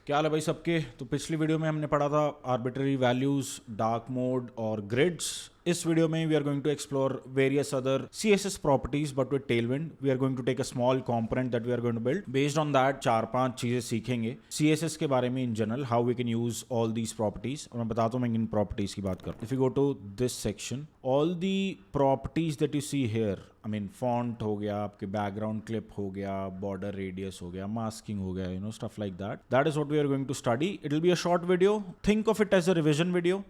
क्या हाल है भाई सबके। तो पिछली वीडियो में हमने पढ़ा था आर्बिट्ररी वैल्यूज, डार्क मोड और ग्रिड्स। इस वीडियो में we are going to explore various other CSS properties but with Tailwind. We are going to take a small component that we are going to build. Based on that 4-5 चीजें सीखेंगे CSS के बारे में in general, how we can use all these properties. और मैं बताता हूँ मैं इन प्रॉपर्टीज की बात करूँ। If you go to this section, all the properties that you see here, I mean font हो गया, आपके बैकग्राउंड क्लिप हो गया, बॉर्डर रेडियस हो गया, मास्किंग हो गया, stuff like that. That is what we are going to study. It will be a short video. Think of it as a revision video,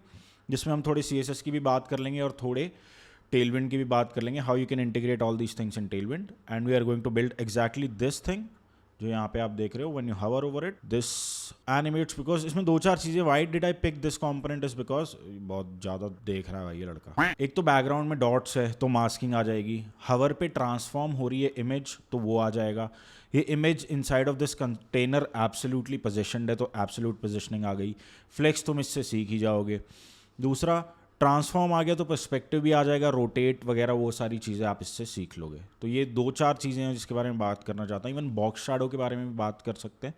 जिसमें हम थोड़े CSS की भी बात कर लेंगे और थोड़े टेलविंड की भी बात कर लेंगे, how you can integrate all these things in Tailwind. And we are going to build exactly this thing जो यहाँ पे आप देख रहे हो। When you hover over it, this animates, because इसमें 2-4 चीजें। Why did I pick this component is because बहुत ज्यादा देख रहा है भाई ये लड़का। एक तो बैकग्राउंड में डॉट्स है तो मास्किंग आ जाएगी, हवर पे ट्रांसफॉर्म हो रही है इमेज तो वो आ जाएगा। ये image inside of this container absolutely positioned है तो एब्सोल्यूट पोजीशनिंग आ गई। फ्लेक्स तुम इससे सीख ही जाओगे। दूसरा, ट्रांसफॉर्म आ गया तो पर्सपेक्टिव भी आ जाएगा, रोटेट वगैरह वो सारी चीज़ें आप इससे सीख लोगे। तो ये 2-4 चीज़ें हैं जिसके बारे में बात करना चाहता हूँ। इवन बॉक्स शैडो के बारे में भी बात कर सकते हैं,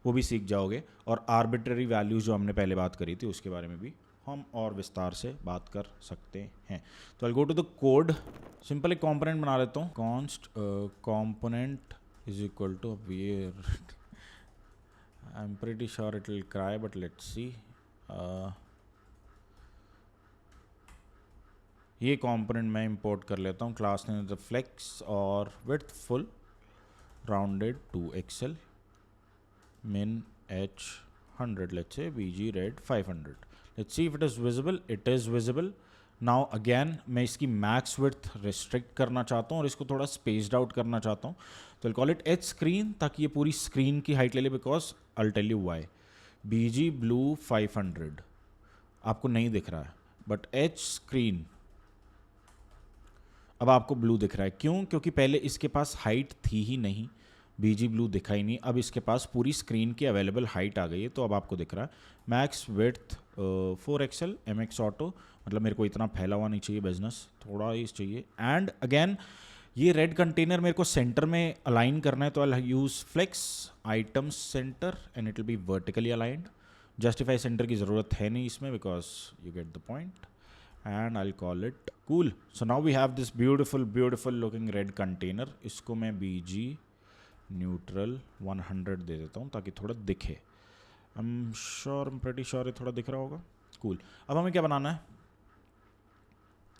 वो भी सीख जाओगे। और आर्बिट्ररी वैल्यूज जो हमने पहले बात करी थी उसके बारे में भी हम और विस्तार से बात कर सकते हैं। तो I go to the code. Simple एक कॉम्पोनेंट बना लेता हूँ। Const component is equal to where, I am pretty sure it will cry but let's see. ये कंपोनेंट मैं इंपोर्ट कर लेता हूँ। क्लास नेम इज फ्लेक्स और width full rounded two XL min h 100, let's say bg red 500. let's see if it is visible. it is visible. now again मैं इसकी max width restrict करना चाहता हूँ और इसको थोड़ा spaced out करना चाहता हूँ। तो I'll call it h screen ताकि ये पूरी screen की height ले ले, because I'll tell you why. bg blue 500 आपको नहीं दिख रहा है, but h screen अब आपको ब्लू दिख रहा है। क्यों? क्योंकि पहले इसके पास हाइट थी ही नहीं, बीजी ब्लू दिखा ही नहीं। अब इसके पास पूरी स्क्रीन की अवेलेबल हाइट आ गई है तो अब आपको दिख रहा है। Max width 4 XL MX auto, मतलब मेरे को इतना फैला हुआ नहीं चाहिए बिजनेस, थोड़ा ही चाहिए। एंड अगेन ये रेड कंटेनर मेरे को सेंटर में अलाइन करना है तो I use flex item centre and it will be vertically aligned. Justify centre की ज़रूरत है नहीं इसमें, because you get the point. and I'll call it cool. So now we have this beautiful looking red container. इसको मैं BG neutral 100 दे देता हूँ ताकि थोड़ा दिखे। I'm pretty sure ये थोड़ा दिख रहा होगा। cool. अब हमें क्या बनाना है?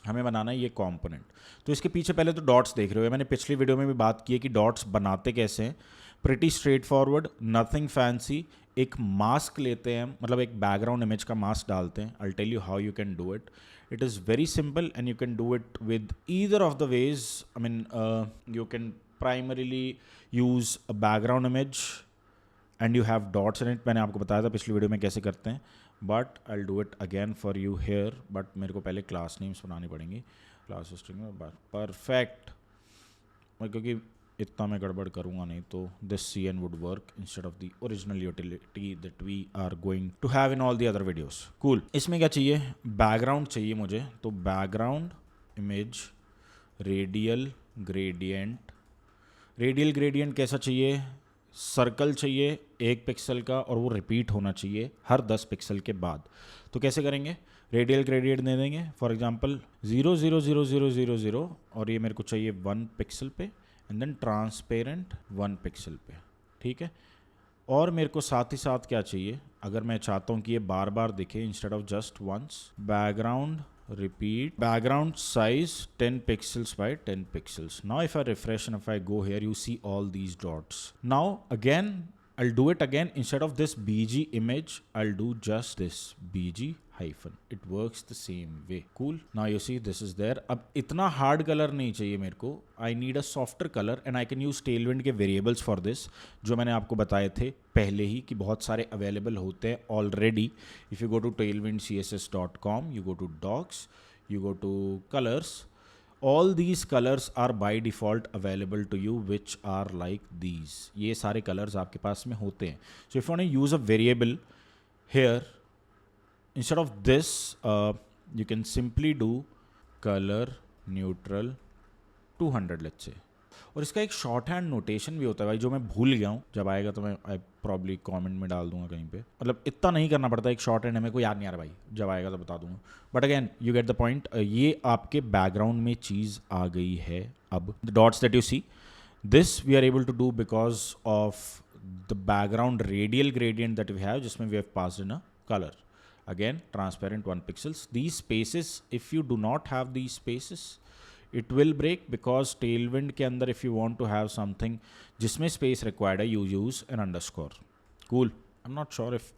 हमें बनाना है ये कंपोनेंट। तो इसके पीछे पहले तो डॉट्स देख रहे हो, मैंने पिछली वीडियो में भी बात की है कि डॉट्स बनाते कैसे हैं। Pretty straight forward, nothing fancy. एक मास्क लेते हैं, मतलब एक बैकग्राउंड इमेज का मास्क डालते हैं। I tell you how you can do it. It is very simple and you can do it with either of the ways. I mean you can primarily use a background image and you have dots in it. मैंने आपको बताया था पिछली video में कैसे करते हैं, but I will do it again for you here. But मेरे को पहले क्लास नेम्स बनानी पड़ेंगी, क्लास स्ट्रिंग में। परफेक्ट, क्योंकि इतना मैं गड़बड़ करूँगा नहीं तो this CN would work instead of the original utility that we are going to have in all the other videos. Cool. इसमें क्या चाहिए? बैकग्राउंड चाहिए मुझे। तो background image radial gradient. Radial gradient कैसा चाहिए? सर्कल चाहिए 1 पिक्सल का और वो रिपीट होना चाहिए हर 10 पिक्सल के बाद। तो कैसे करेंगे? रेडियल ग्रेडियंट दे देंगे, फॉर एग्जांपल 0 0 0 0 0 0 और ये मेरे को चाहिए 1 पिक्सल पे, एंड देन ट्रांसपेरेंट 1 पिक्सल पे। ठीक है। और मेरे को साथ ही साथ क्या चाहिए, अगर मैं चाहता हूँ कि ये बार बार दिखे instead of just once, background repeat, background size 10 pixels by 10 pixels. Now if I refresh and if I go here, you see all these dots. Now again I'll do it again. Instead of this BG image, I'll do just this BG hyphen. It works the same way. Cool. Now you see this is there. अब इतना hard color नहीं चाहिए मेरे को. I need a softer color and I can use Tailwind के variables for this, जो मैंने आपको बताए थे पहले ही कि बहुत सारे available होते हैं already. If you go to tailwindcss.com, you go to docs, you go to colors. All these colors are by default available to you, which are like these. ये सारे colors आपके पास में होते हैं. So if you want to use a variable here, instead of this, you can simply do color neutral 200, let's say. और इसका एक short hand notation भी होता है भाई, जो मैं भूल गया हूँ, जब आएगा तो मैं प्रॉब्ली कमेंट में डाल दूंगा कहीं पे, मतलब इतना नहीं करना पड़ता, एक शॉर्ट हैंड है, मेरे को याद नहीं आ रहा भाई, जब आएगा तो बता दूंगा, but again you get the point. ये आपके बैकग्राउंड में चीज़ आ गई है। अब the dots that you see, this we are able to do because of the background radial gradient that we have, जिसमें we have passed in a color. Again, transparent 1 pixels. These spaces, if you do not have these spaces, it will break, because tailwind के अंदर if you want to have something जिसमें space required है, you use an underscore. Cool. I'm not sure if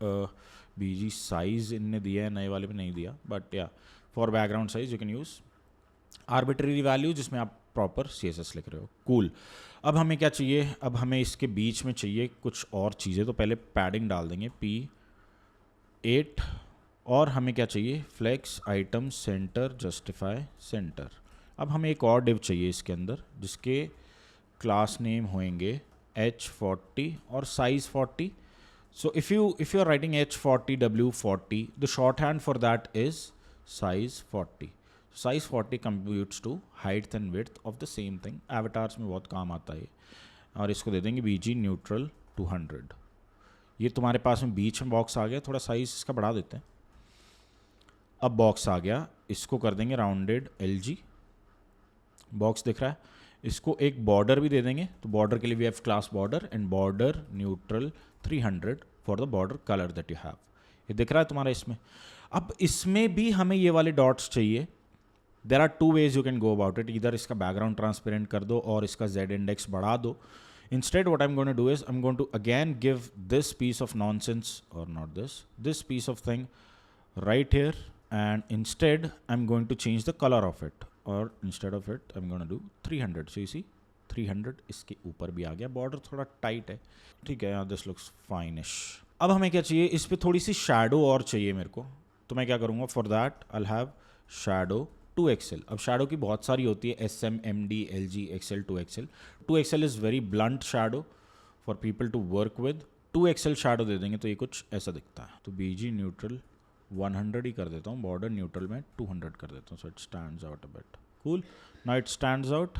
BG size इनने दिया है, नए वाले में नहीं दिया, but yeah, for background size you can use arbitrary value जिसमें आप प्रॉपर CSS लिख रहे हो। Cool. अब हमें क्या चाहिए, अब हमें इसके बीच में चाहिए कुछ और चीज़ें, तो पहले पैडिंग डाल देंगे P8, और हमें क्या चाहिए, flex item center justify center. अब हमें एक और डिव चाहिए इसके अंदर, जिसके क्लास नेम होंगे H40 और size 40। So if you are writing H40 W40, the short hand for that is size 40। Size 40 computes to height and width of the same thing. Avatars में बहुत काम आता है। और इसको दे देंगे BG न्यूट्रल 200। ये तुम्हारे पास में बीच में बॉक्स आ गया, थोड़ा साइज इसका बढ़ा देते हैं। अब बॉक्स आ गया, इसको कर देंगे राउंडेड LG। बॉक्स दिख रहा है, इसको एक बॉर्डर भी दे देंगे, तो बॉर्डर के लिए we have class border and border neutral 300 for the border colour that you have. ये दिख रहा है तुम्हारा इसमें। अब इसमें भी हमें ये वाले डॉट्स चाहिए। There are 2 ways you can go about it. इधर इसका बैकग्राउंड ट्रांसपेरेंट कर दो और इसका Z इंडेक्स बढ़ा दो। Instead, what I'm going to do is I'm going to again give this piece of nonsense, or not this piece of thing right here, and instead I'm going to change the color of it, or instead of it I'm going to do 300. So you see 300 इसके ऊपर भी आ गया, border थोड़ा tight है, ठीक है, this looks फाइनिश। अब हमें क्या चाहिए, इस पर थोड़ी सी शैडो और चाहिए मेरे को, तो मैं क्या करूँगा, for that I have shadow 2XL। अब शैडो की बहुत सारी होती है, SM, MD, LG, XL, 2XL। 2XL is very blunt shadow for people to work with. 2XL shadow दे देंगे तो ये कुछ ऐसा दिखता है। तो BG न्यूट्रल 100 ही कर देता हूँ, बॉर्डर न्यूट्रल में 200 कर देता हूँ, so it stands out a bit. Cool, now it stands out,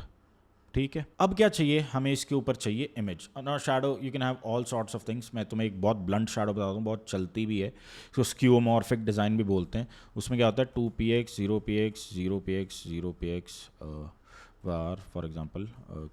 ठीक है। अब क्या चाहिए हमें, इसके ऊपर चाहिए image. Now shadow you can have all sorts of things. मैं तुम्हें एक बहुत ब्लंट शैडो बताता हूँ, बहुत चलती भी है, इसको स्क्यूमॉर्फिक डिज़ाइन भी बोलते हैं। उसमें क्या होता है, 2px 0px 0px 0px war for example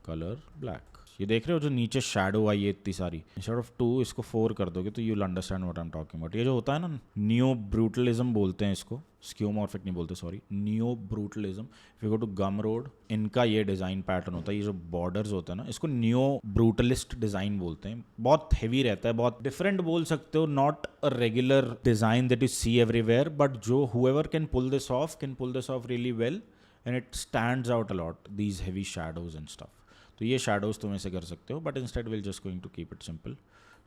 colour black. ये देख रहे हो जो नीचे शैडो आई है इतनी सारी, इंस्टेड ऑफ 2 इसको 4 कर दोगे तो you will understand what I am talking about. ये जो होता है ना, नियो ब्रूटलिज्म बोलते हैं इसको, स्क्यूमॉर्फिक नहीं बोलते, sorry, neo brutalism. If you go to Gumroad, इनका ये डिज़ाइन पैटर्न होता है, ये जो बॉर्डर्स होता है ना, इसको नियो ब्रूटलिस्ट डिज़ाइन बोलते हैं। बहुत हैवी रहता है, बहुत डिफरेंट बोल सकते हो, not a regular design that you see everywhere, but जो whoever can pull this off really well and it stands out a lot, these heavy shadows and stuff. तो ये शैडोज तुम ऐसे कर सकते हो, but instead will just going to keep it simple,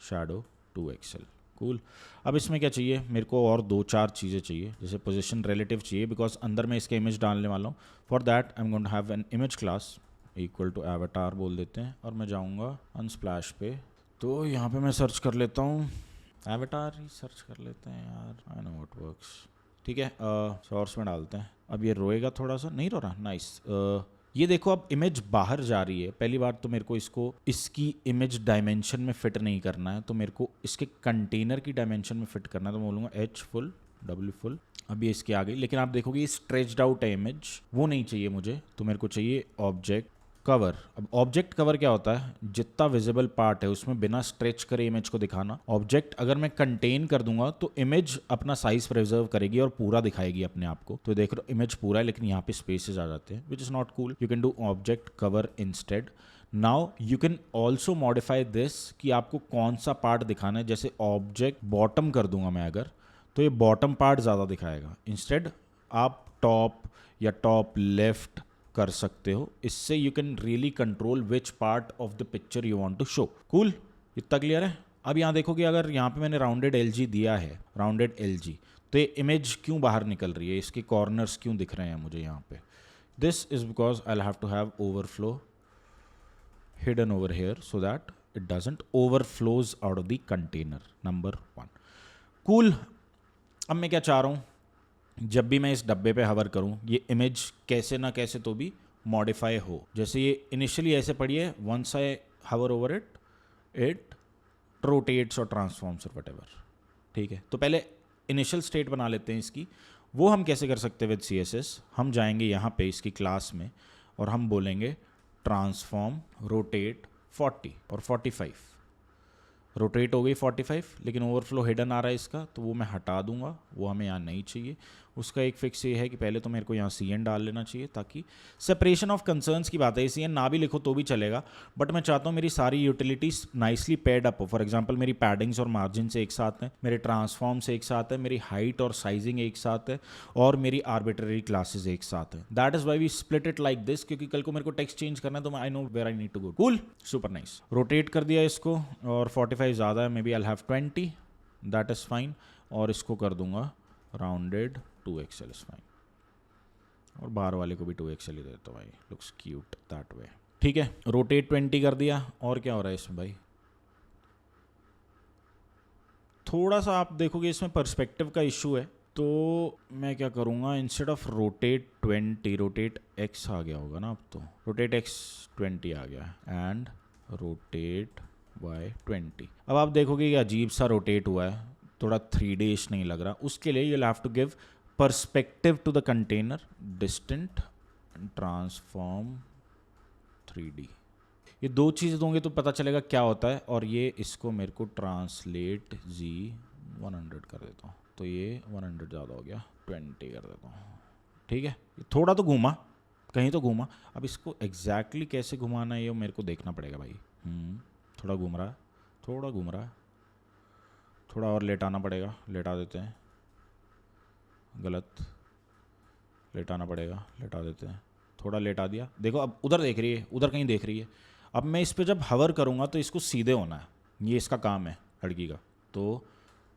shadow 2XL। Cool. अब इसमें क्या चाहिए मेरे को, और 2-4 चीज़ें चाहिए, जैसे पोजीशन रिलेटिव चाहिए, बिकॉज अंदर मैं इसका इमेज डालने वाला हूँ। For that I am going to have an image class equal to avatar बोल देते हैं, और मैं जाऊँगा अनस्प्लैश पे, तो यहाँ पे मैं सर्च कर लेता हूँ, एवटार ही सर्च कर लेते हैं यार, आई नो व्हाट वर्क्स, ठीक है। सोर्स में डालते हैं। अब ये रोएगा थोड़ा सा, नहीं रो रहा, नाइस। ये देखो अब इमेज बाहर जा रही है। पहली बार तो मेरे को इसको इसकी इमेज डायमेंशन में फिट नहीं करना है, तो मेरे को इसके कंटेनर की डायमेंशन में फिट करना है, तो मैं बोलूँगा H फुल W फुल। अब ये इसकी आ गई, लेकिन आप देखोगे ये स्ट्रेच्ड आउट है इमेज, वो नहीं चाहिए मुझे, तो मेरे को चाहिए ऑब्जेक्ट कवर। अब ऑब्जेक्ट कवर क्या होता है, जितना विजिबल पार्ट है उसमें बिना स्ट्रेच करे इमेज को दिखाना। ऑब्जेक्ट अगर मैं कंटेन कर दूंगा तो इमेज अपना साइज प्रिजर्व करेगी और पूरा दिखाएगी अपने आप को। तो देख रहे हो इमेज पूरा है, लेकिन यहाँ पे स्पेसेस आ जाते हैं, which is not cool. You can do object cover instead. Now you can also modify this कि आपको कौन सा पार्ट दिखाना है। जैसे ऑब्जेक्ट बॉटम कर दूंगा मैं अगर, तो ये बॉटम पार्ट ज़्यादा दिखाएगा। इंस्टेड आप टॉप या टॉप लेफ्ट कर सकते हो। इससे you can really control which part of the picture you want to show. Cool, इतना क्लियर है। अब यहाँ देखोगे अगर यहाँ पे मैंने राउंडेड LG दिया है, राउंडेड LG, तो ये इमेज क्यों बाहर निकल रही है, इसके कॉर्नर्स क्यों दिख रहे हैं मुझे यहाँ पे। This is because I have to have overflow hidden over here so that it doesn't overflows out of the container, number 1। Cool. अब मैं क्या चाह रहा हूँ, जब भी मैं इस डब्बे पे हवर करूँ, ये इमेज कैसे ना कैसे तो भी मॉडिफाई हो। जैसे ये इनिशियली ऐसे पड़ी है, once I hover over it it rotates और ट्रांसफॉर्म्स और वटेवर। ठीक है, तो पहले इनिशियल स्टेट बना लेते हैं इसकी। वो हम कैसे कर सकते हैं विद CSS? हम जाएंगे यहाँ पे इसकी क्लास में और हम बोलेंगे ट्रांसफॉर्म रोटेट 40 और 45। रोटेट हो गई 45, लेकिन ओवरफ्लो हिडन आ रहा है इसका, तो वो मैं हटा दूंगा, वो हमें यहाँ नहीं चाहिए। उसका एक फिक्स ये है कि पहले तो मेरे को यहाँ CN डाल लेना चाहिए, ताकि सेपरेशन ऑफ कंसर्न्स की बात है, CN ना भी लिखो तो भी चलेगा, बट मैं चाहता हूँ मेरी सारी यूटिलिटीज नाइसली पेड अप हो। फॉर एग्जाम्पल मेरी पैडिंग्स और मार्जिन से एक साथ है, मेरे ट्रांसफॉर्म से एक साथ है, मेरी हाइट और साइजिंग एक साथ है, और मेरी आर्बिट्ररी क्लासेज एक साथ है। That is why we split it like this, क्योंकि कल को मेरे को टेक्स्ट चेंज करना है तो I know where I need to go. Cool, super nice. Rotate कर दिया इसको, और 45 ज़्यादा है, maybe I have 20, that is fine. और इसको कर दूंगा राउंडेड 2XL इज फाइन, और बाहर वाले को भी 2XL ही देता हूँ भाई, लुक्स क्यूट दैट वे। ठीक है, रोटेट 20 कर दिया। और क्या हो रहा है इसमें भाई? थोड़ा सा आप देखोगे इसमें पर्सपेक्टिव का इशू है, तो मैं क्या करूँगा, instead of rotate 20 rotate X आ गया होगा ना, अब तो रोटेट X 20 आ गया, एंड रोटेट Y 20। अब आप देखोगे ये अजीब सा रोटेट हुआ है, थोड़ा 3D-ish नहीं लग रहा। उसके लिए you'll have to give perspective to the container, distant and transform 3D। ये दो चीज़ दोगे तो पता चलेगा क्या होता है। और ये इसको मेरे को ट्रांसलेट Z 100 कर देता हूँ, तो ये 100 ज़्यादा हो गया, 20 कर देता हूँ। ठीक है, थोड़ा तो घूमा, कहीं तो घूमा। अब इसको एग्जैक्टली कैसे घुमाना है ये मेरे को देखना पड़ेगा भाई। थोड़ा घूम रहा है, थोड़ा घूम रहा है, थोड़ा और लेटाना पड़ेगा, लेटा देते हैं, गलत, लेटाना पड़ेगा, लेटा देते हैं, थोड़ा लेटा दिया। देखो अब उधर देख रही है, उधर कहीं देख रही है। अब मैं इस पे जब हवर करूँगा तो इसको सीधे होना है, ये इसका काम है लड़की का। तो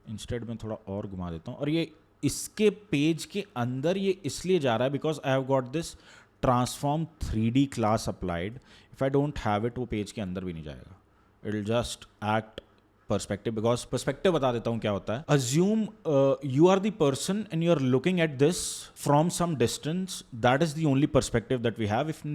इंस्टेड में थोड़ा और घुमा देता हूँ, और ये इसके पेज के अंदर ये इसलिए जा रहा है because I have got this transform 3D class applied. If I don't have it, वो पेज के अंदर भी नहीं जाएगा, it will just act perspective. Because perspective बता देता हूँ क्या होता है। Assume you are the person and you are looking at this from some distance, that is the only perspective that we have. If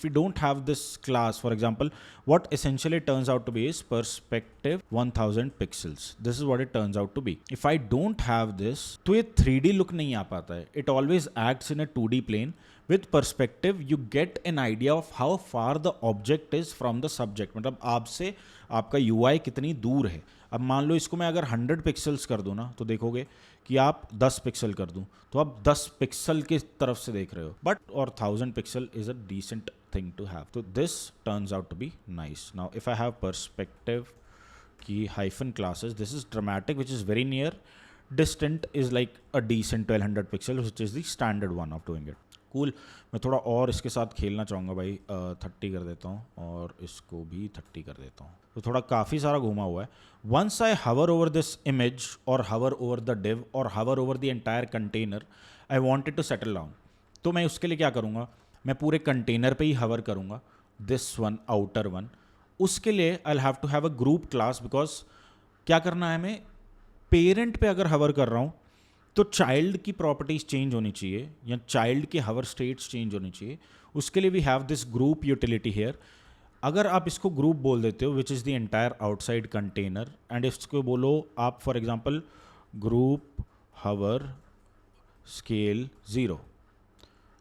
we don't have this class, for example, what essentially it turns out to be is perspective 1000 pixels. This is what it turns out to be. If I don't have this, तो ये 3D look नहीं आ पाता है। It always acts in a 2D plane. With perspective, you get an idea of how far the object is from the subject. मतलब आपसे आपका UI कितनी दूर है। अब मान लो इसको मैं अगर 100 पिक्सल्स कर दूँ ना, तो देखोगे कि आप 10 पिक्सल कर दूँ तो आप 10 पिक्सल की तरफ से देख रहे हो, बट और 1000 pixel is a decent thing to have. So this turns out to be nice. Now if I have perspective key hyphen classes, this is dramatic, which is very near. Distant is like a decent 1200 pixels, which is the standard one of doing it. Cool. मैं थोड़ा और इसके साथ खेलना चाहूँगा भाई, 30 कर देता हूँ और इसको भी 30 कर देता हूँ, तो थोड़ा काफ़ी सारा घुमा हुआ है। Once I hover over this image or hover over the div or hover over the entire container, I want it to settle down. तो मैं उसके लिए क्या करूँगा, मैं पूरे कंटेनर पे ही हवर करूँगा, दिस वन, आउटर वन। उसके लिए I have to have a group class, because क्या करना है, मैं पेरेंट पे अगर हवर कर रहा हूँ तो चाइल्ड की प्रॉपर्टीज चेंज होनी चाहिए, या चाइल्ड के हवर स्टेट्स चेंज होनी चाहिए। उसके लिए we have this group utility here. अगर आप इसको ग्रुप बोल देते हो, which is the entire outside container, and इसको बोलो आप for example group hover scale 0।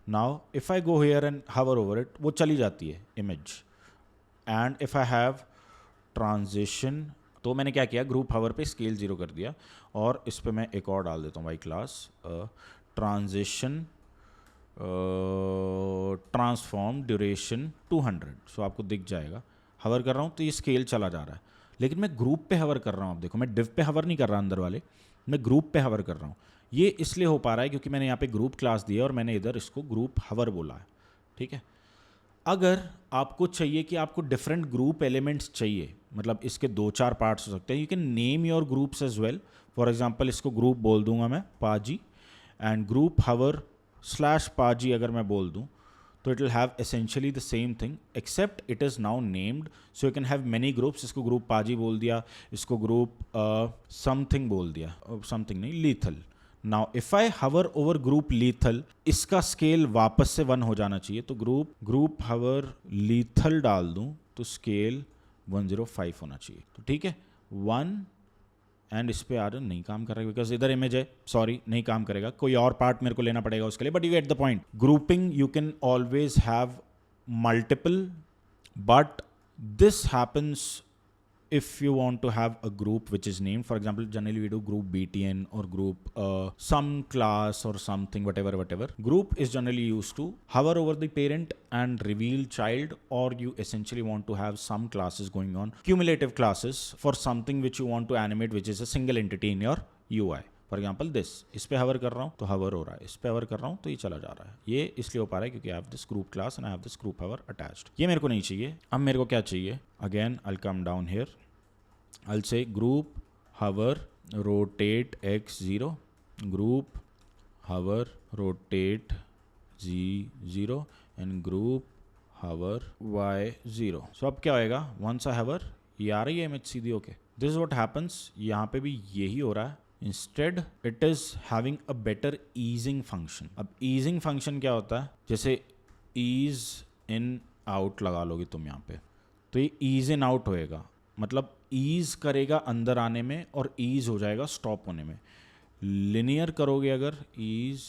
Now if I go here and hover over it, वो चली जाती है image. And if I have transition, तो मैंने क्या किया, ग्रुप हवर पे स्केल 0 कर दिया, और इस पे मैं एक और डाल देता हूँ भाई क्लास ट्रांजिशन ट्रांसफॉर्म ड्यूरेशन 200। सो आपको दिख जाएगा, हवर कर रहा हूँ तो ये स्केल चला जा रहा है, लेकिन मैं ग्रुप पे हवर कर रहा हूँ। आप देखो मैं डिव पे हवर नहीं कर रहा अंदर वाले, मैं ग्रुप पे हवर कर रहा हूँ। ये इसलिए हो पा रहा है क्योंकि मैंने यहाँ पे ग्रुप क्लास दिया और मैंने इधर इसको ग्रुप हवर बोला है। ठीक है, अगर आपको चाहिए कि आपको डिफरेंट ग्रुप एलिमेंट्स चाहिए, मतलब इसके 2-4 पार्ट्स हो सकते हैं, you can name your groups as well. For example इसको ग्रुप बोल दूंगा मैं पाजी, एंड ग्रुप हवर स्लैश पाजी अगर मैं बोल दूं तो it will have essentially the same thing, except it is now named, so you can have many groups. इसको ग्रुप पाजी बोल दिया, इसको ग्रुप समथिंग बोल दिया, समथिंग नहीं, lethal. Now if I hover over group lethal, इसका स्केल वापस से 1 हो जाना चाहिए, तो ग्रुप हवर लीथल डाल दूं तो स्केल 105 होना चाहिए। तो ठीक है 1 एंड इस पे आर नहीं काम कर रहा है बिकॉज इधर इमेज है, सॉरी नहीं काम करेगा, कोई और पार्ट मेरे को लेना पड़ेगा उसके लिए, but you get the point. Grouping you can always have multiple, but this happens if you want to have a group which is named, for example generally we do group btn or group some class or something, whatever. Group is generally used to hover over the parent and reveal child, or you essentially want to have some classes going on, cumulative classes for something which you want to animate which is a single entity in your UI। For example this, इस पे हवर कर रहा हूँ तो हवर हो रहा है, इस पे हवर कर रहा हूँ तो ये चला जा रहा है। ये इसलिए हो पा रहा है क्योंकि I have this group class and I have this group hover attached. ये मेरे को नहीं चाहिए। अब मेरे को क्या चाहिए, again I will come down here, I will say group hover rotate x0, group hover rotate z0 and group hover y0। So अब क्या होएगा, वंस आई हवर, ये आ रही है इमेज सीधी होके। दिस इज व्हाट हैपेंस, यहाँ पे भी यही हो रहा है। Instead it is having a better easing function। अब easing function क्या होता है, जैसे ease in out लगा लोगे तुम यहाँ पे, तो ये ease in out होएगा, मतलब ease करेगा अंदर आने में और ease हो जाएगा stop होने में। linear करोगे अगर ease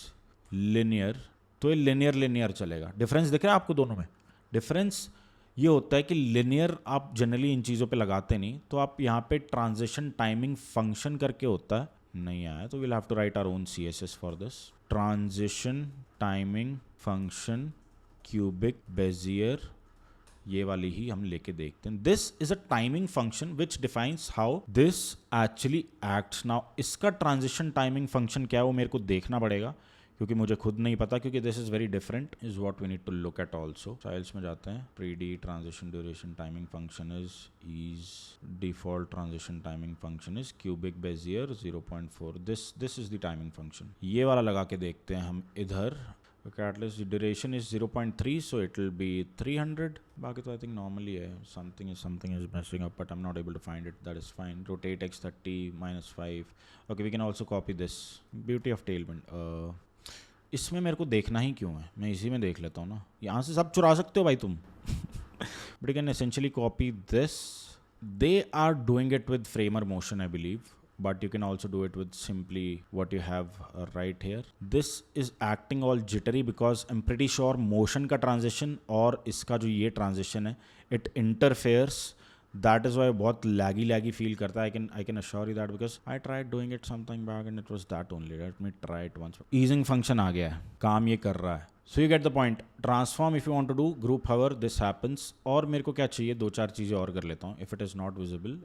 linear, तो ये linear चलेगा। डिफरेंस दिख रहा है आपको दोनों में? डिफरेंस ये होता है कि लिनियर आप जनरली इन चीज़ों पे लगाते नहीं, तो आप यहाँ पे ट्रांजिशन टाइमिंग फंक्शन करके होता है, नहीं आया तो will have to write our own CSS for this. Transition timing function cubic bezier, ये वाली ही हम लेके देखते हैं। This is a timing function which defines how this actually acts. Now इसका ट्रांजिशन टाइमिंग फंक्शन क्या है वो मेरे को देखना पड़ेगा क्योंकि मुझे खुद नहीं पता, क्योंकि this is very different, is what we need to look at also. Styles में जाते हैं, pre transition duration timing function is default transition timing function is cubic bezier 0.4। This is the timing function. ये वाला लगा के देखते हैं हम इधर। Okay, at least the duration is 0.3, so it will be 300. बाकी तो I think normally है, something is messing up, but I'm not able to find it. That is fine. Rotate x30 -5. Okay, we can also copy this. Beauty of Tailwind. इसमें मेरे को देखना ही क्यों है, मैं इसी में देख लेता हूँ ना, यहाँ से सब चुरा सकते हो भाई तुम। But you can essentially copy this. They are doing it with framer motion, I believe. But you can also do it with simply what you have right here. This is acting all jittery because I'm pretty sure motion का transition और इसका जो ये transition है, it interferes. That is why बहुत laggy feel करता है. I can assure you that because I tried doing it sometime back and it was that only. Let me try it once. Easing function आ गया है, काम ये कर रहा है. So you get the point. Transform if you want to do group hover, this happens. और मेरे को क्या चाहिए, 2-4 चीज़ें और कर लेता हूँ. If it is not visible,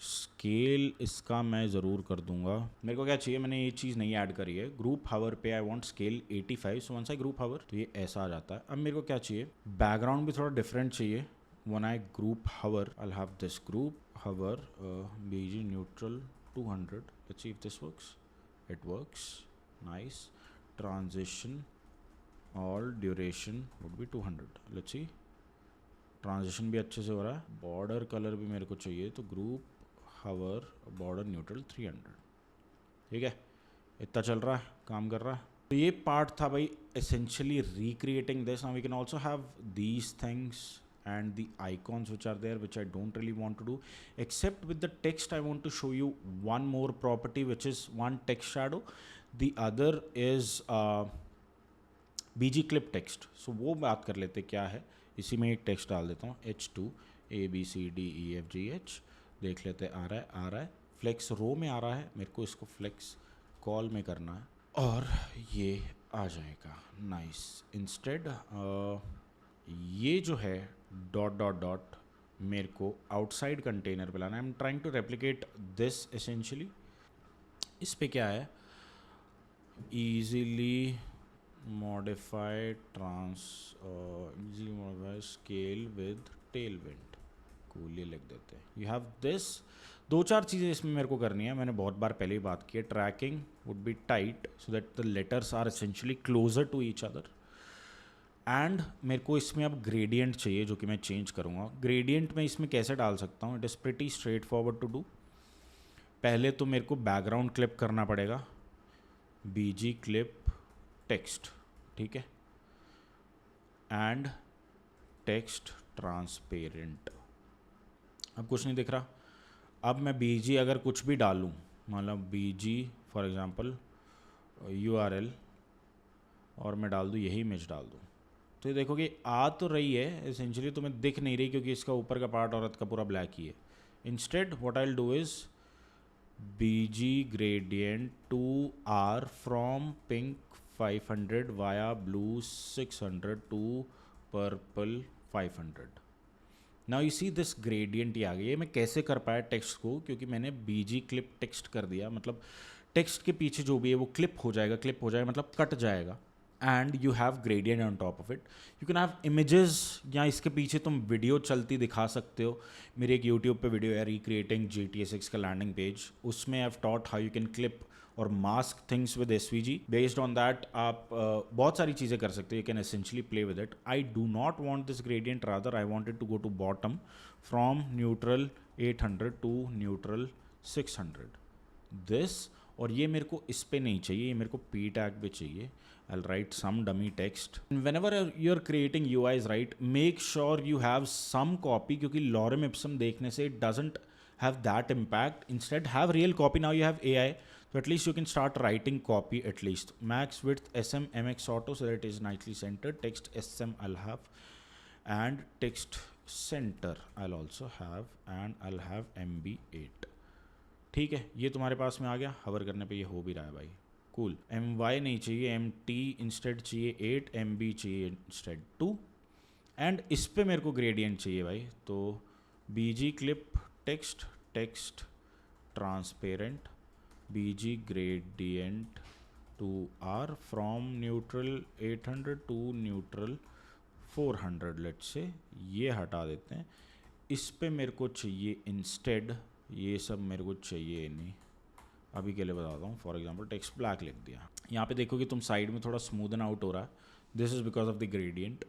scale इसका मैं ज़रूर कर दूंगा. मेरे को क्या चाहिए, मैंने ये चीज़ नहीं ऐड करी है. ग्रुप हवर पे I want scale 85. So once I group hover तो ये ऐसा आ जाता है. अब मेरे को क्या चाहिए, बैकग्राउंड भी थोड़ा डिफरेंट चाहिए. When I group hover I have this group hover BG neutral 200. Let's see if this works. It works. Nice. Transition all duration would be 200. Let's see. Transition भी अच्छे से हो रहा है. बॉर्डर कलर भी मेरे को चाहिए, तो ग्रुप हवर बॉर्डर न्यूट्रल 300. ठीक है, इतना चल रहा है, काम कर रहा है. तो ये पार्ट था भाई essentially recreating this. Now we can also have these things and the icons which are there, which I don't really want to do. Except with the text, I want to show you one more property, which is one text shadow. The other is BG clip text. So वो बात कर लेते क्या है. इसी में एक text डाल देता हूँ, H2 ABCDEFGH. देख लेते आ रहा है. फ्लेक्स रो में आ रहा है, मेरे को इसको फ्लेक्स कॉल में करना है और ये आ जाएगा. नाइस. इंस्टेड ये जो है डॉट मेरे को आउटसाइड कंटेनर पे लाना है. I am trying to replicate this essentially. इस पे क्या है, easily modify scale with Tailwind. Cool, ये लिख देते हैं. You have this. 2-4 चीज़ें इसमें मेरे को करनी है. मैंने बहुत बार पहले ही बात की है. Tracking would be tight so that the letters are essentially closer to each other. And मेरे को इसमें अब ग्रेडियंट चाहिए जो कि मैं चेंज करूँगा. ग्रेडियंट में इसमें कैसे डाल सकता हूँ, it is pretty straightforward to do. पहले तो मेरे को बैकग्राउंड क्लिप करना पड़ेगा. बीजी क्लिप टेक्स्ट, ठीक है, एंड टेक्स्ट ट्रांसपेरेंट। अब कुछ नहीं दिख रहा। अब मैं बीजी अगर कुछ भी डालूँ, मतलब बीजी फॉर एग्जांपल URL, और मैं डाल दूँ यही इमेज डाल दूँ, तो ये देखो कि आ तो रही है, एसेंशियली तुम्हें दिख नहीं रही क्योंकि इसका ऊपर का पार्ट औरत का पूरा ब्लैक ही है। Instead what I will do is BG gradient to R from pink 500 via blue 600 to purple 500। Now you see this gradient ही आ गई है। मैं कैसे कर पाया टेक्स्ट को, क्योंकि मैंने BG क्लिप टेक्स्ट कर दिया, मतलब टेक्स्ट के पीछे जो भी है वो क्लिप हो जाएगा, क्लिप हो जाएगा मतलब कट जाएगा, and you have gradient on top of it. You can have images, या इसके पीछे तुम वीडियो चलती दिखा सकते हो। मेरी एक यूट्यूब पे वीडियो है रिक्रिएटिंग GTA 6 का लैंडिंग पेज, उसमें I have taught how you can clip और mask things with SVG। Based on that आप बहुत सारी चीज़ें कर सकते हो, you can essentially play with it. I do not want this gradient, rather I wanted to go to bottom from neutral 800 to neutral 600 this, और ये मेरे को इस पे नहीं चाहिए, ये मेरे को P टैग पे चाहिए। I'll write some dummy text. Whenever you're creating UIs, right, make sure you have some copy, क्योंकि lorem ipsum देखने से it doesn't have that impact. Instead, have real copy. Now you have AI, so at least you can start writing copy at least. Max width SM MX auto, so that it is nicely centered. Text SM I'll have, and text center I'll also have, and I'll have MB8। ठीक है, ये तुम्हारे पास में आ गया। हवर करने पे ये हो भी रहा है भाई, कूल। MY नहीं चाहिए, MT इंस्टेड चाहिए 8, MB चाहिए इंस्टेड 2, एंड इस पे मेरे को ग्रेडियंट चाहिए भाई। तो BG clip text, text transparent, BG gradient to R from neutral 800 to neutral 400, let's say ये हटा देते हैं। इस पे मेरे को चाहिए इंस्टेड, ये सब मेरे को चाहिए नहीं, अभी के लिए बताता हूँ। फॉर एग्जांपल टेक्स्ट ब्लैक लिख दिया। यहाँ पे देखो कि तुम साइड में थोड़ा स्मूदन आउट हो रहा है, this is because of the gradient.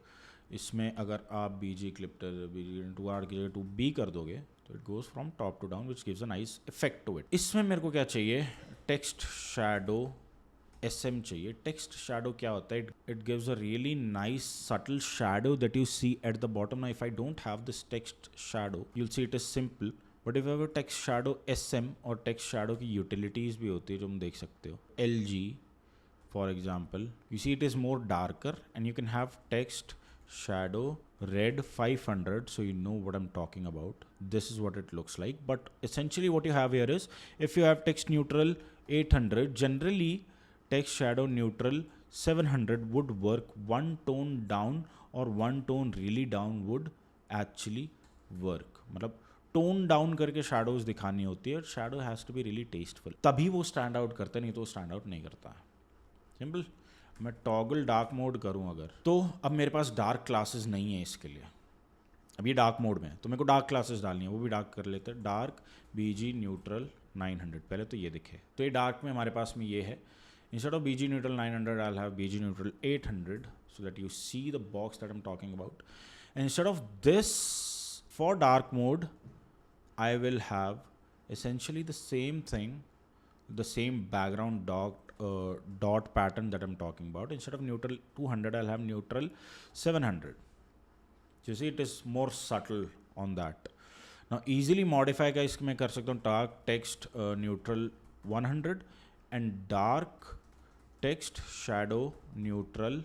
इसमें अगर आप BG क्लिप टू R की जगह टू B कर दोगे तो it goes from top to down, which gives a nice effect to it. इसमें मेरे को क्या चाहिए, टेक्स्ट शैडो SM चाहिए। टेक्स्ट शैडो क्या होता है, it gives a really nice subtle shadow that you see at the bottom. Now if I don't have this text shadow, you'll see it is simple, but if have text shadow SM, और text shadow की utilities भी होती है जो तुम देख सकते हो। LG for example, you see it is more darker, and you can have text shadow red 500, so you know what I'm talking about. This is what it looks like, but essentially what you have here is, if you have text neutral 800, generally text shadow neutral 700 would work. One tone down or one tone really down would actually work. मतलब tone down करके shadows दिखानी होती है, और shadow has to be really tasteful, तभी वो stand out करता है, नहीं तो स्टैंड आउट नहीं करता है। सिंपल। मैं टॉगल डार्क मोड करूं अगर, तो अब मेरे पास डार्क क्लासेस नहीं है इसके लिए। अब ये डार्क मोड में है, तो मेरे को डार्क क्लासेस डालनी है, वो भी डार्क कर लेते हैं। डार्क BG न्यूट्रल 900, पहले तो ये दिखे, तो ये डार्क में हमारे पास में ये है। Instead of BG neutral 900 I will have BG neutral 800, so that you see the box that I am talking about. Instead of this, for dark mode I will have essentially the same thing, the same background dot pattern that I'm talking about. Instead of neutral 200, I'll have neutral 700. So you see, it is more subtle on that. Now easily modify का इसमें कर सकता हूँ, dark text neutral 100 and dark text shadow neutral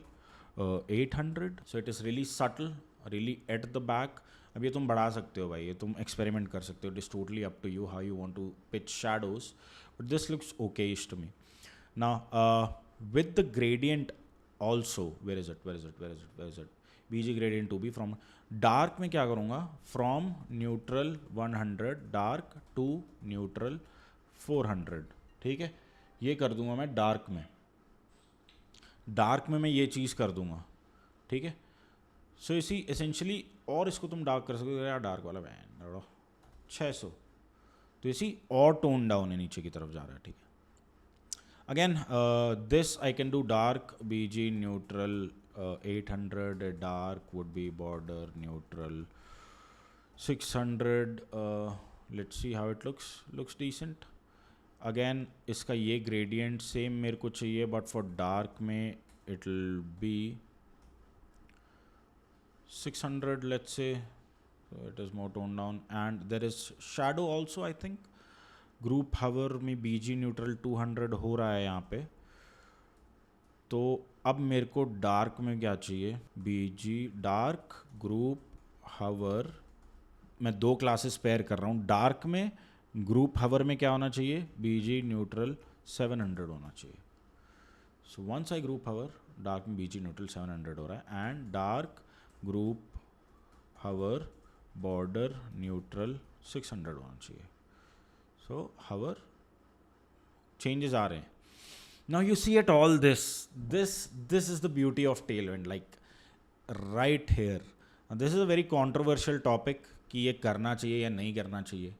800. So it is really subtle, really at the back. अब ये तुम बढ़ा सकते हो भाई, ये तुम एक्सपेरिमेंट कर सकते हो, it is totally up to you how you want to pitch shadows, but this looks okayish to me. Now with the gradient also, where is it BG gradient to be from dark में क्या करूँगा, from neutral 100 dark to neutral 400, ठीक है, ये कर दूंगा मैं dark में। डार्क में मैं ये चीज़ कर दूंगा, ठीक है। सो इसी एसेंशली, और इसको तुम डार्क कर सकते हो यार, डार्क वाला वैन 600, तो इसी और टोन डाउन है, नीचे की तरफ जा रहा है, ठीक है। Again this I can do dark BG neutral 800, dark would be border neutral 600, let's see how it looks decent. Again इसका ये ग्रेडियंट सेम मेरे को चाहिए, बट फॉर डार्क में it will be 600 let's say, it is more tone down and there is shadow also I think. Group hover में BG neutral 200 हो रहा है यहाँ पे। तो अब मेरे को डार्क में क्या चाहिए, बीजी डार्क ग्रुप हावर, मैं 2 क्लासेस पेयर कर रहा हूँ। डार्क में ग्रुप हावर में क्या होना चाहिए, बीजी न्यूट्रल 700 होना चाहिए। So once I group hover, dark में बीजी न्यूट्रल 700 हो रहा है and dark group hover border neutral 600 होना चाहिए। सो हावर चेंजेस आ रहे हैं। Now you see at all this is the beauty of Tailwind, like right here. And this is a very controversial topic कि ये करना चाहिए या नहीं करना चाहिए,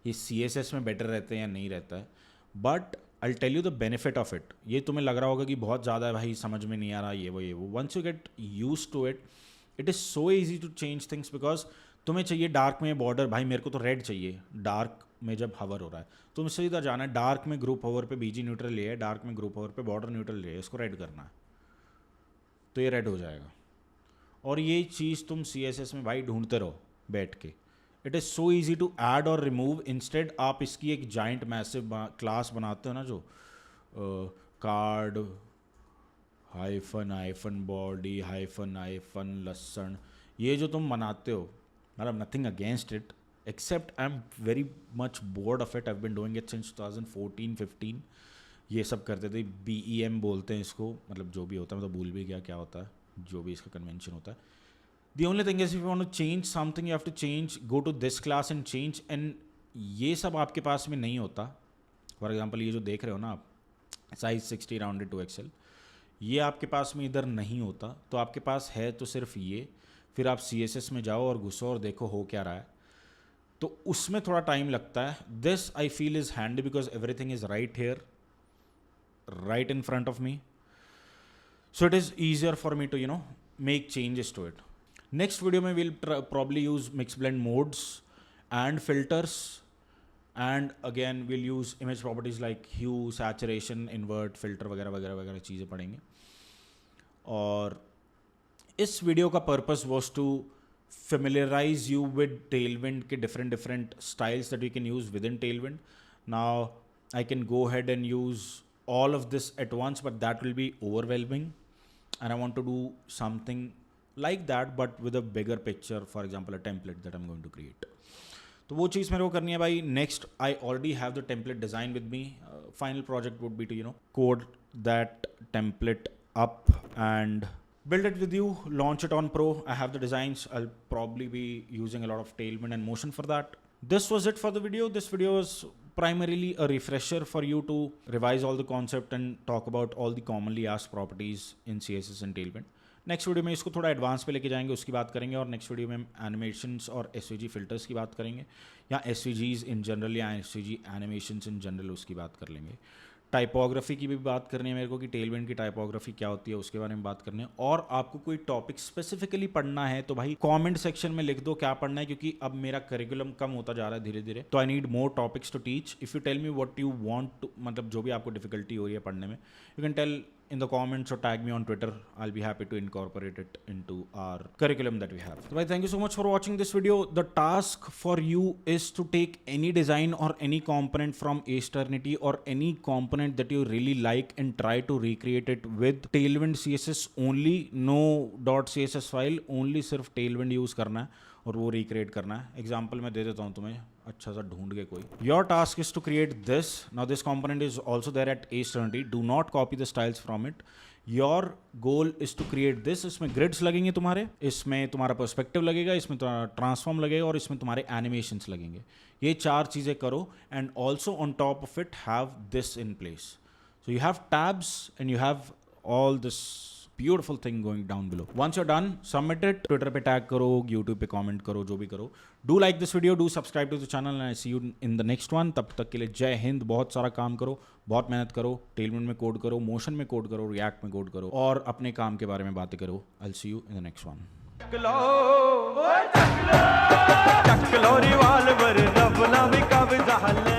ये CSS में बेटर रहते हैं या नहीं रहता है, but I'll tell you the benefit of it. ये तुम्हें लग रहा होगा कि बहुत ज़्यादा है भाई, समझ में नहीं आ रहा ये वो। Once you get used to it, it is so easy to change things because तुम्हें चाहिए डार्क में बॉर्डर, भाई मेरे को तो रेड चाहिए डार्क में जब हवर हो रहा है, तुम सीधा जाना है डार्क में ग्रुप हवर पे बीजी न्यूट्रल ले है, डार्क में ग्रुप हवर पे बॉर्डर न्यूट्रल ले है, इसको रेड करना है तो ये रेड हो जाएगा। और ये चीज़ तुम CSS में भाई ढूंढते रहो बैठ के। It is so easy to add और रिमूव। इंस्टेड आप इसकी एक जाइंट मैसिव क्लास बनाते हो ना, जो कार्ड हाइफन बॉडी हाइफन लसन, ये जो तुम बनाते हो, मतलब nothing against it except I'm very much bored of it. I've been doing it since 2014-15. ये सब करते थे, BEM बोलते हैं इसको, मतलब जो भी होता है, मतलब भूल भी गया क्या होता है, जो भी इसका कन्वेंशन होता है। The only thing is if you want to change something you have to change, go to this class and change, and ये सब आपके पास में नहीं होता। फॉर एग्जाम्पल ये जो देख रहे हो ना आप, साइज 60 राउंडेड 2XL, ये आपके पास में इधर नहीं होता, तो आपके पास है तो सिर्फ ये। फिर आप CSS में जाओ और घुसो और देखो हो क्या रहा है, तो उसमें थोड़ा टाइम लगता है। This I feel is handy because everything is right here, right in front of me, so it is easier for me to make changes to it. Next video में will probably use mix blend modes and filters, and again will use image properties like hue, saturation, invert, filter वगैरह वगैरह वगैरह चीज़ें पढ़ेंगे। और इस वीडियो का purpose was to familiarize you with Tailwind के different styles that we can use within Tailwind. Now I can go ahead and use all of this at once, but that will be overwhelming, and I want to do something like that but with a bigger picture, for example a template that I'm going to create. तो वो चीज़ मेरे को करनी है भाई। Next I already have the template design with me. Final project would be to code that template up and build it with you, launch it on Pro. I have the designs. I'll probably be using a lot of Tailwind and Motion for that. This was it for the video. This video was primarily a refresher for you to revise all the concept and talk about all the commonly asked properties in CSS and Tailwind. Next video में इसको थोड़ा advance पे लेके जाएंगे, उसकी बात करेंगे। और नेक्स्ट वीडियो में हम एनिमेशंस और SVG फिल्टर्स की बात करेंगे, या SVGs इन जनरल या SVG एनिमेशंस इन जनरल, उसकी बात कर लेंगे। टाइपोग्राफी की भी बात करनी है मेरे को कि टेलविंड की टाइपोग्राफी क्या होती है, उसके बारे में बात करनी है। और आपको कोई टॉपिक स्पेसिफिकली पढ़ना है तो भाई कमेंट सेक्शन में लिख दो क्या पढ़ना है, क्योंकि अब मेरा करिकुलम कम होता जा रहा है धीरे धीरे, तो I need more topics to teach. If you tell me what you want to, मतलब जो भी आपको डिफिकल्टी हो रही है पढ़ने में, you can tell in the comments or tag me on Twitter. I'll be happy to incorporate it into our curriculum that we have. So thank you so much for watching this video. The task for you is to take any design or any component from Asternity or any component that you really like and try to recreate it with Tailwind CSS only. No .css file, only सिर्फ Tailwind use करना है और वो recreate करना है। Example मैं दे देता हूँ तुम्हें अच्छा सा ढूंढ के कोई। Your task is to create this. Now this component is also there at Asternity. Do not copy the styles from it. Your goal is to create this. इसमें grids लगेंगे तुम्हारे, इसमें तुम्हारा perspective लगेगा, इसमें तुम्हारा transform लगेगा और इसमें तुम्हारे animations लगेंगे। ये चार चीज़ें करो and also on top of it have this in place. So you have tabs and you have all this beautiful thing going down below. Once you're done, submit it. Twitter पे tag करो, YouTube पे comment करो, जो भी करो। Do like this video, do subscribe to the channel and I see you in the next one. तब तक के लिए जय हिंद। बहुत सारा काम करो, बहुत मेहनत करो, Tailwind में कोड करो, मोशन में कोड करो, React में कोड करो और अपने काम के बारे में बातें करो। I'll see you in the next one. चक लो रिवाल्वर रब ना भी कब जहले